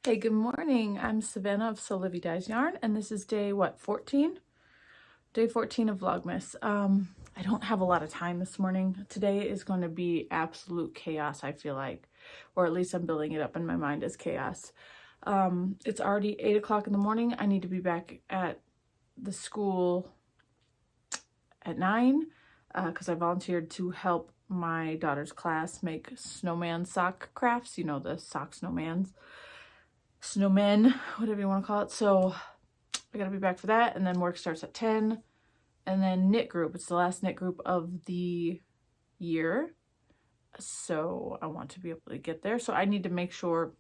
Hey, good morning. I'm Savannah of Sewlivi Yarn, and this is day, 14? Day 14 of Vlogmas. I don't have a lot of time this morning. Today is going to be absolute chaos, I feel like, or at least I'm building it up in my mind as chaos. It's already 8 o'clock in the morning. I need to be back at the school at 9 because I volunteered to help my daughter's class make snowman sock crafts. You know, the sock snowmen, whatever you want to call it. So I gotta be back for that, and then work starts at 10. And then knit group, it's the last knit group of the year, so I want to be able to get there. So I need to make sure,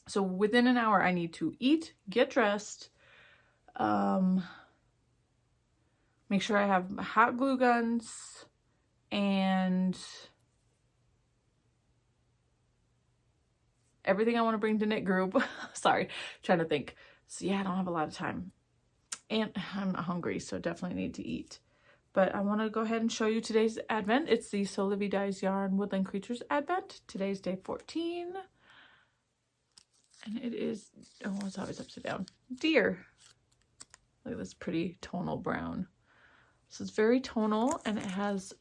so within an hour I need to eat, get dressed, make sure I have hot glue guns, and everything I want to bring to knit group. Sorry, trying to think. So yeah, I don't have a lot of time. And I'm not hungry, so definitely need to eat. But I want to go ahead and show you today's advent. It's the Sewlivi Dyes Yarn Woodland Creatures Advent. Today's day 14. And it is, oh, it's always upside down. Deer. Look at this pretty tonal brown. So it's very tonal, and it has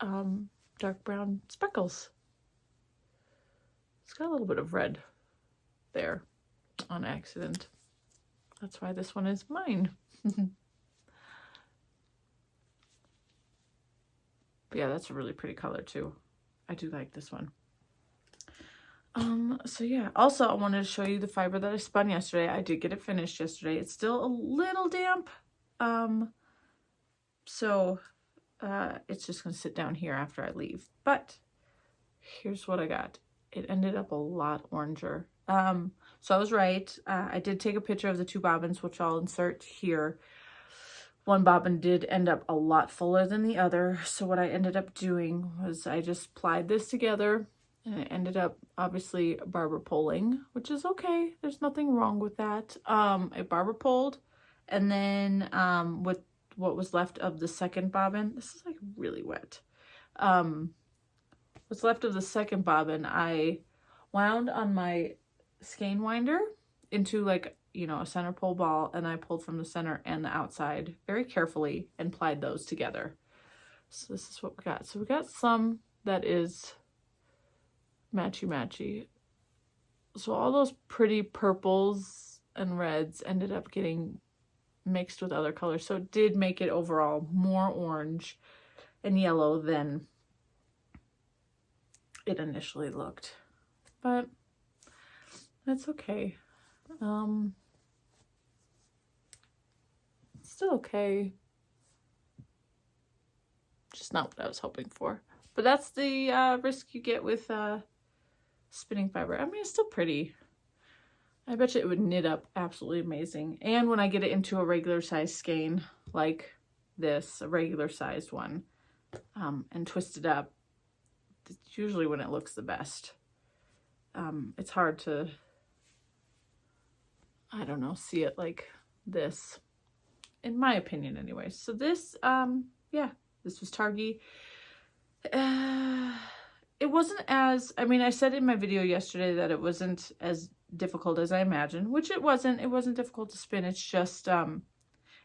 dark brown speckles. It's got a little bit of red there on accident. That's why this one is mine. But yeah, that's a really pretty color too. I do like this one. So yeah, also I wanted to show you the fiber that I spun yesterday. I did get it finished yesterday. It's still a little damp. It's just gonna sit down here after I leave. But here's what I got. It ended up a lot oranger. So I was right. I did take a picture of the two bobbins, which I'll insert here. One bobbin did end up a lot fuller than the other. So what I ended up doing was I just plied this together, and it ended up obviously barber poling, which is okay. There's nothing wrong with that. I barber poled, and then with what was left of the second bobbin, this is like really wet. What's left of the second bobbin, I wound on my skein winder into like, you know, a center pole ball, and I pulled from the center and the outside very carefully and plied those together. So this is what we got. So we got some that is matchy. So all those pretty purples and reds ended up getting mixed with other colors. So it did make it overall more orange and yellow than it initially looked. But that's okay. Still okay. Just not what I was hoping for. But that's the risk you get with spinning fiber. I mean, it's still pretty. I bet you it would knit up absolutely amazing. And when I get it into a regular size skein like this, a regular sized one, and twist it up, it's usually when it looks the best. It's hard to, I don't know, see it like this, in my opinion anyway. So this, yeah, this was Targi. It wasn't as, I mean, I said in my video yesterday that it wasn't as difficult as I imagined, which it wasn't. It wasn't difficult to spin. It's just, it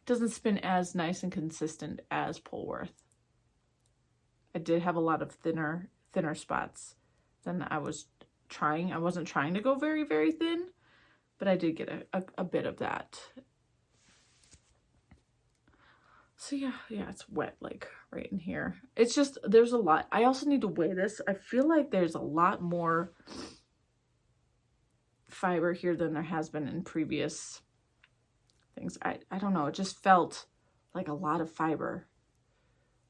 doesn't spin as nice and consistent as Polworth. I did have a lot of thinner spots than I was trying. I wasn't trying to go very, very thin, but I did get a bit of that. So yeah, it's wet like right in here. It's just, there's a lot. I also need to weigh this. I feel like there's a lot more fiber here than there has been in previous things. I don't know. It just felt like a lot of fiber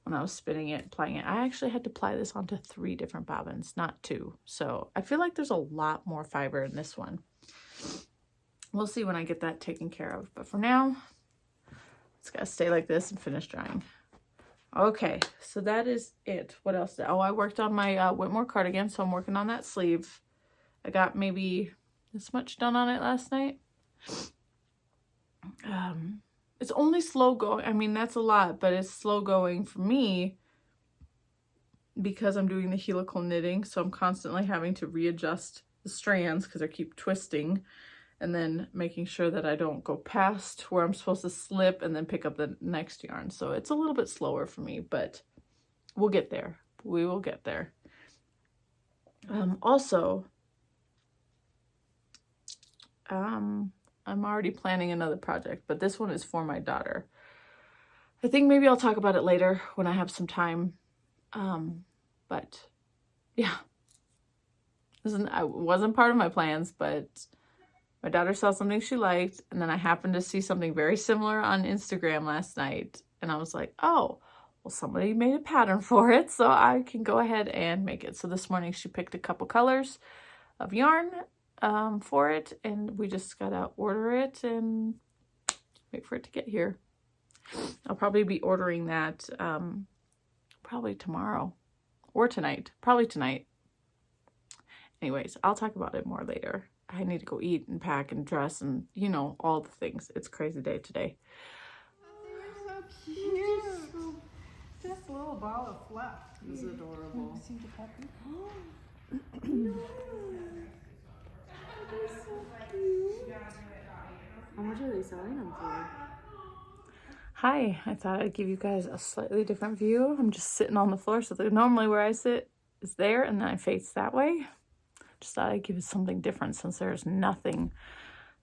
when I was spinning it, plying it. I actually had to ply this onto 3 different bobbins, not 2. So I feel like there's a lot more fiber in this one. We'll see when I get that taken care of. But for now, it's got to stay like this and finish drying. Okay, so that is it. What else? Oh, I worked on my Whitmore cardigan, so I'm working on that sleeve. I got maybe this much done on it last night. It's only slow going. I mean, that's a lot, but it's slow going for me because I'm doing the helical knitting. So I'm constantly having to readjust the strands because I keep twisting. and then making sure that I don't go past where I'm supposed to slip and then pick up the next yarn. So it's a little bit slower for me, but we'll get there. We will get there. Also, I'm already planning another project, but this one is for my daughter. I think maybe I'll talk about it later when I have some time. But yeah, it wasn't part of my plans, but my daughter saw something she liked, and then I happened to see something very similar on Instagram last night, and I was like, oh, well, somebody made a pattern for it, so I can go ahead and make it. So this morning she picked a couple colors of yarn for it, and we just gotta order it and wait for it to get here. I'll probably be ordering that probably tomorrow or tonight. Probably tonight. Anyways, I'll talk about it more later. I need to go eat and pack and dress and, you know, all the things. It's a crazy day today. Oh, you're so cute. This little ball of fluff is adorable. See the puppy? How much are they selling them for? Hi, I thought I'd give you guys a slightly different view. I'm just sitting on the floor, so normally where I sit is there, and then I face that way. Just thought I'd give it something different since there's nothing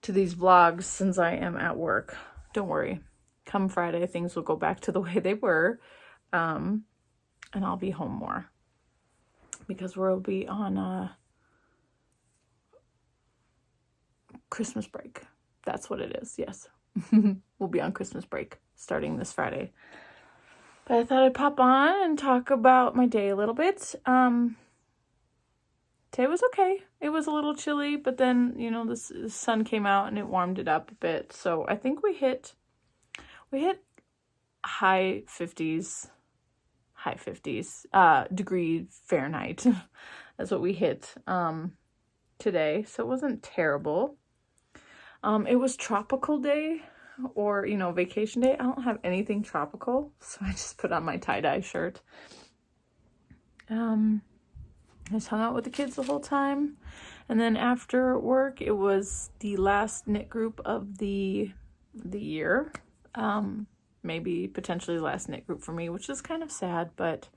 to these vlogs since I am at work. Don't worry. Come Friday, things will go back to the way they were, and I'll be home more because we'll be on Christmas break. That's what it is, yes. We'll be on Christmas break starting this Friday. But I thought I'd pop on and talk about my day a little bit. Today was okay. It was a little chilly, but then, you know, the sun came out and it warmed it up a bit. So I think we hit high 50s degree Fahrenheit. That's what we hit today. So it wasn't terrible. It was tropical day, or, you know, vacation day. I don't have anything tropical, so I just put on my tie-dye shirt. I just hung out with the kids the whole time. And then after work, it was the last knit group of the year. Maybe potentially the last knit group for me, which is kind of sad, but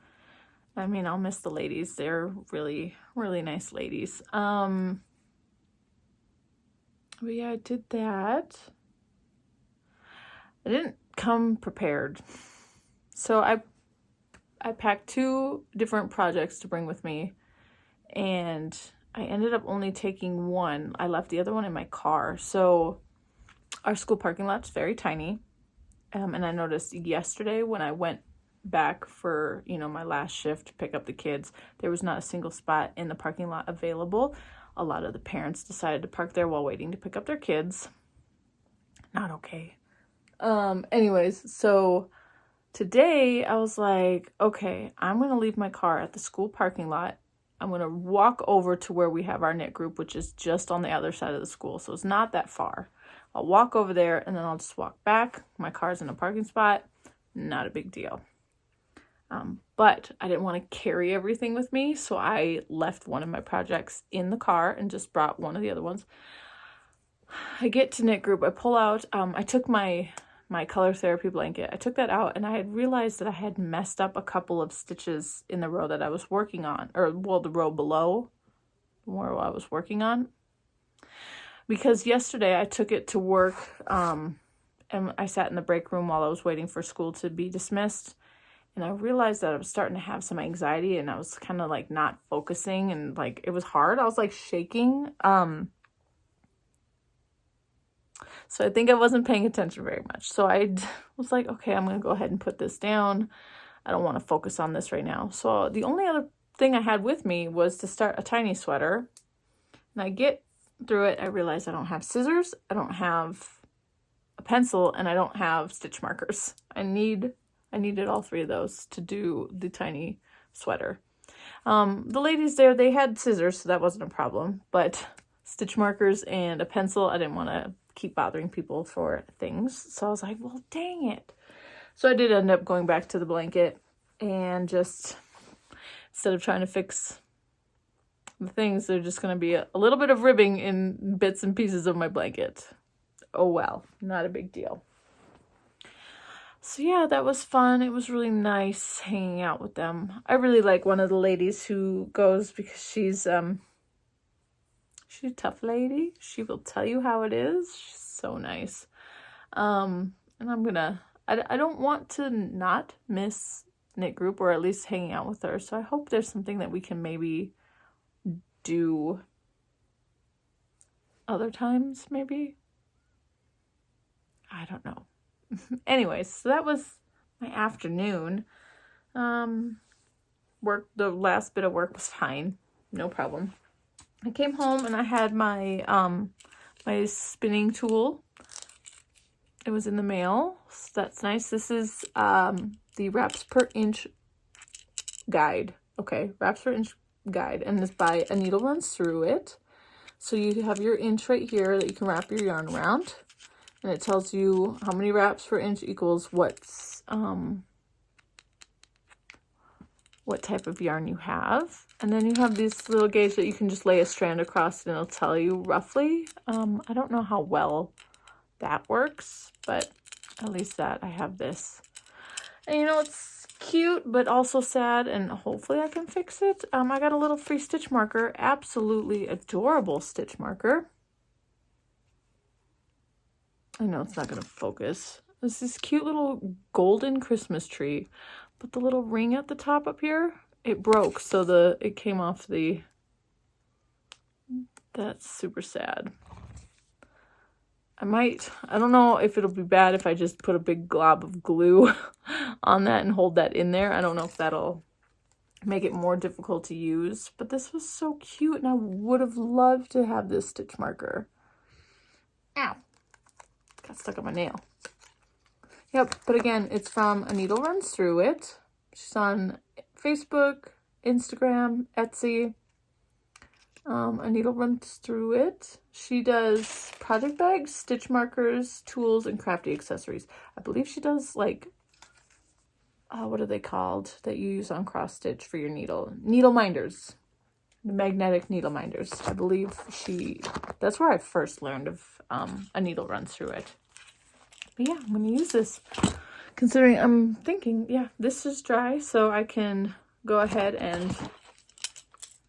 I mean, I'll miss the ladies. They're really, really nice ladies. But yeah, I did that. I didn't come prepared. So I packed 2 different projects to bring with me, and I ended up only taking one. I left the other one in my car. So our school parking lot's very tiny. And I noticed yesterday when I went back for, you know, my last shift to pick up the kids, there was not a single spot in the parking lot available. A lot of the parents decided to park there while waiting to pick up their kids. Not okay. Anyways, so today I was like, okay, I'm going to leave my car at the school parking lot. I'm going to walk over to where we have our knit group, which is just on the other side of the school. So it's not that far. I'll walk over there and then I'll just walk back. My car's in a parking spot. Not a big deal. But I didn't want to carry everything with me, so I left one of my projects in the car and just brought one of the other ones. I get to knit group, I pull out, I took my color therapy blanket, I took that out, and I had realized that I had messed up a couple of stitches in the row that I was working on, or well, the row below where I was working on. Because yesterday I took it to work, and I sat in the break room while I was waiting for school to be dismissed. And I realized that I was starting to have some anxiety, and I was kind of like not focusing, and like it was hard. I was like shaking. So I think I wasn't paying attention very much. So I was like, okay, I'm going to go ahead and put this down. I don't want to focus on this right now. So the only other thing I had with me was to start a tiny sweater. And I get through it. I realize I don't have scissors. I don't have a pencil, and I don't have stitch markers. I needed all 3 of those to do the tiny sweater. The ladies there, they had scissors, so that wasn't a problem. But stitch markers and a pencil, I didn't want to keep bothering people for things. So I was like, well, dang it. So I did end up going back to the blanket and just, instead of trying to fix the things, they're just going to be a little bit of ribbing in bits and pieces of my blanket. Oh well, not a big deal. So yeah, that was fun. It was really nice hanging out with them. I really like one of the ladies who goes because she's a tough lady. She will tell you how it is. She's so nice. And I don't want to not miss knit group, or at least hanging out with her. So I hope there's something that we can maybe do other times, maybe. I don't know. Anyways, so that was my afternoon. Work, the last bit of work was fine, no problem. I came home and I had my my spinning tool. It was in the mail, so that's nice. This is the wraps per inch guide. Okay, wraps per inch guide, and this by A Needle Runs Through It. So you have your inch right here that you can wrap your yarn around. And it tells you how many wraps per inch equals what's what type of yarn you have. And then you have this little gauge that you can just lay a strand across and it'll tell you roughly. I don't know how well that works, but at least that I have this. And you know, it's cute, but also sad, and hopefully I can fix it. I got a little free stitch marker, absolutely adorable stitch marker. I know it's not going to focus. It's this cute little golden Christmas tree, but the little ring at the top up here, it broke, so it came off the, that's super sad. I don't know if it'll be bad if I just put a big glob of glue on that and hold that in there. I don't know if that'll make it more difficult to use, but this was so cute and I would have loved to have this stitch marker. Ow. Got stuck on my nail. Yep, but again, it's from A Needle Runs Through It. She's on Facebook, Instagram, Etsy. A Needle Runs Through It. She does project bags, stitch markers, tools, and crafty accessories. I believe she does, like, what are they called that you use on cross stitch for your needle? Needle minders. The magnetic needle minders. I believe that's where I first learned of A Needle Runs Through It. But yeah, I'm going to use this. Considering I'm thinking, yeah, this is dry, so I can go ahead and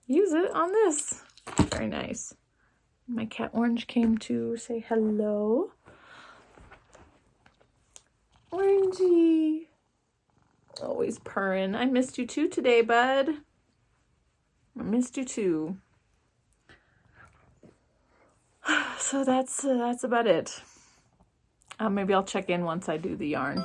use it on this. Very nice. My cat Orange came to say hello. Orangey. Always purring. I missed you too today, bud. I missed you too. So that's about it. Maybe I'll check in once I do the yarn.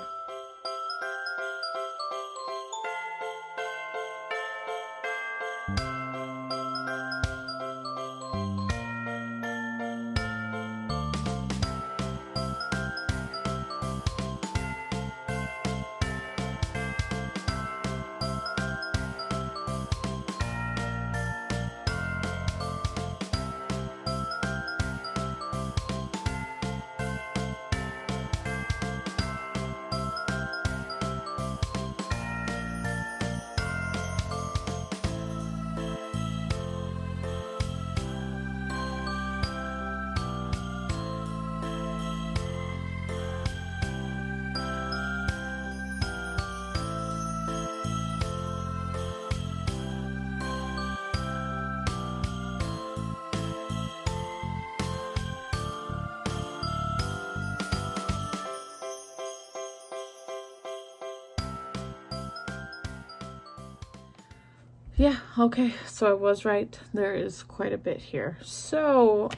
Yeah, okay, so I was right. There is quite a bit here. So,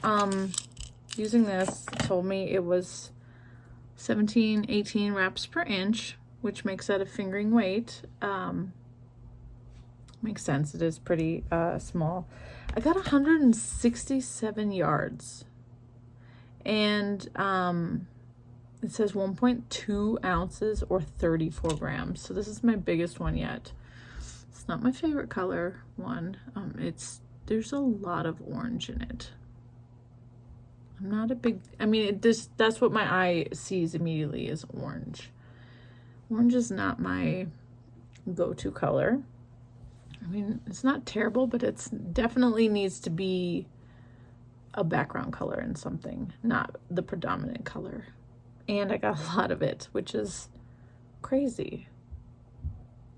using this, told me it was 17, 18 wraps per inch, which makes that a fingering weight. Makes sense, it is pretty small. I got 167 yards. And it says 1.2 ounces or 34 grams. So this is my biggest one yet. It's not my favorite color one. There's a lot of orange in it. I'm not a big, I mean, that's what my eye sees immediately is orange. Orange is not my go-to color. I mean, it's not terrible, but it's definitely needs to be a background color in something, not the predominant color. And I got a lot of it, which is crazy.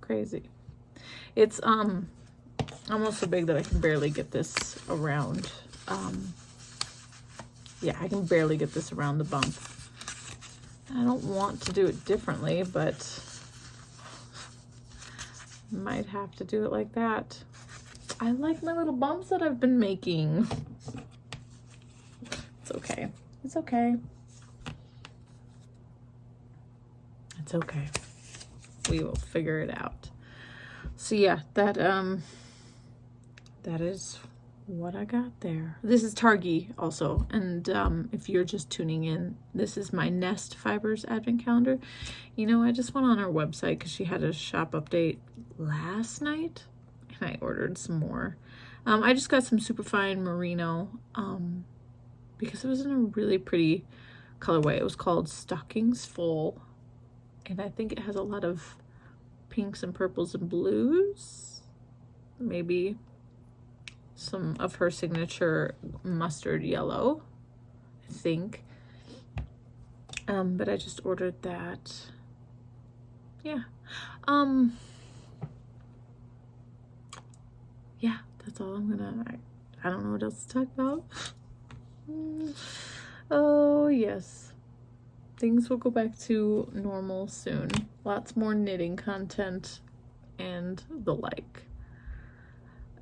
Crazy. It's almost so big that I can barely get this around. Yeah, I can barely get this around the bump. I don't want to do it differently, but might have to do it like that. I like my little bumps that I've been making. It's okay. It's okay. It's okay. We will figure it out. So yeah, that is what I got there. This is Targi also, and if you're just tuning in, this is my Nest Fibers advent calendar. You know, I just went on her website because she had a shop update last night, and I ordered some more. I just got some superfine merino because it was in a really pretty colorway. It was called Stockings Full, and I think it has a lot of pinks and purples and blues, maybe some of her signature mustard yellow, I think. But I just ordered that. Yeah. Yeah, that's all I'm gonna, I don't know what else to talk about. Oh yes, things will go back to normal soon. Lots more knitting content and the like.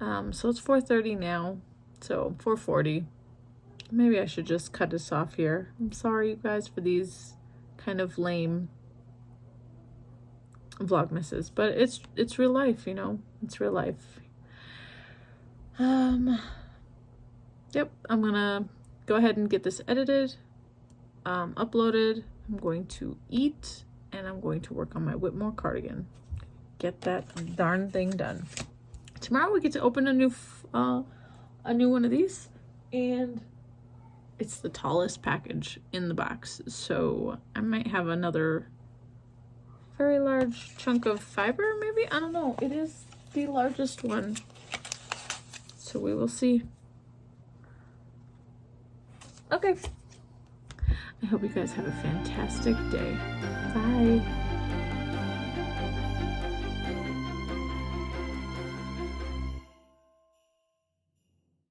So it's 4:30 now, so 4:40. Maybe I should just cut this off here. I'm sorry, you guys, for these kind of lame vlogmases, but it's real life, you know. It's real life. Yep, I'm gonna go ahead and get this edited, uploaded. I'm going to eat, and I'm going to work on my Whitmore cardigan. Get that darn thing done. Tomorrow we get to open a new one of these, and it's the tallest package in the box, so I might have another very large chunk of fiber, maybe. I don't know. It is the largest one, so we will see. Okay, I hope you guys have a fantastic day. Bye.